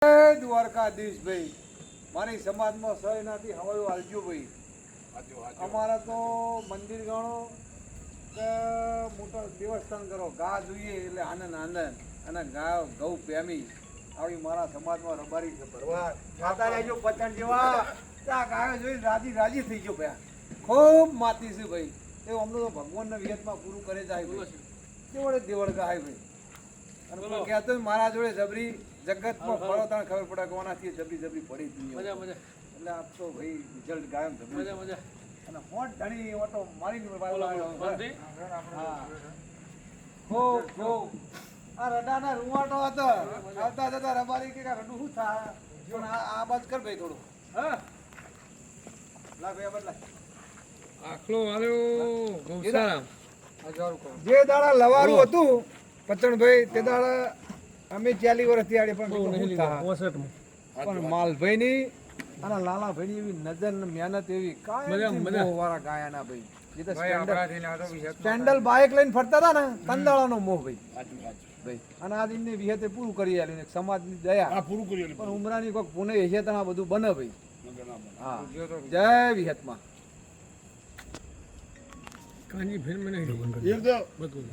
દ્વારકાધીશ ભાઈ, મારી સમાજમાં સહી નથી હવાયું હાલજો ભાઈ. અમારા તો મંદિર ગણો કે મોટા દેવસ્થાન કરો, ગા જોઈએ એટલે આનંદ આનંદ, અને ગા ગૌ પ્રેમી આવી મારા સમાજમાં રબારી છે ભરવા ખાતા રહેજો પતંગ જેવા. આ ગાયો જોઈને રાજી રાજી થઈ ગયો ભાઈ, ખૂબ માતી છે ભાઈ. એ અમને તો ભગવાનના વિયતમાં પૂરું કરે જાય ભાઈ. કેવડે દેવળ ગાય ભાઈ. અને કહેતો મારા જોડે જબરી જગતમાં ફળો તને ખબર પડે કે ઓનાથી જબરી જબરી પડી દુનિયા. એટલે આપ તો ભાઈ રિઝલ્ટ ગાયમ જબરી અને હોટ ધણી ઓટો મારી હા ખૂબ ખૂબ આ રડાના રૂવાટો હતો. આવતા જતા રબારી કે રડું શું થાય, પણ આ બાજ કર ભાઈ થોડું. હા લા ભાઈ બદલા આખલો વાળો ગૌશાળા જે દાડા લવારું હતું પચણભાઈ, તે દાડા અમે 40 વર્ષથી આડે પણ માલભાઈ ની અને લાલાભાઈ ની એવી નજર ને મહેનત એવી વાળા ગાયાના ભાઈ. એ તો સ્ટેન્ડલ બાઇક લઈને ફરતા હતા ને, કંદાળાનો મોહ ભાઈ. અને આ દિન વિહતે પૂરું કરી આલ્યું, સમાજ ની દયા પૂરું કરી આલ્યું. પણ ઉમરાની કોઈક પુણે હશે તો આ બધું બને ભાઈ. હા જય વિહતમાં કાંજી ફિલ્મ નહીં બધું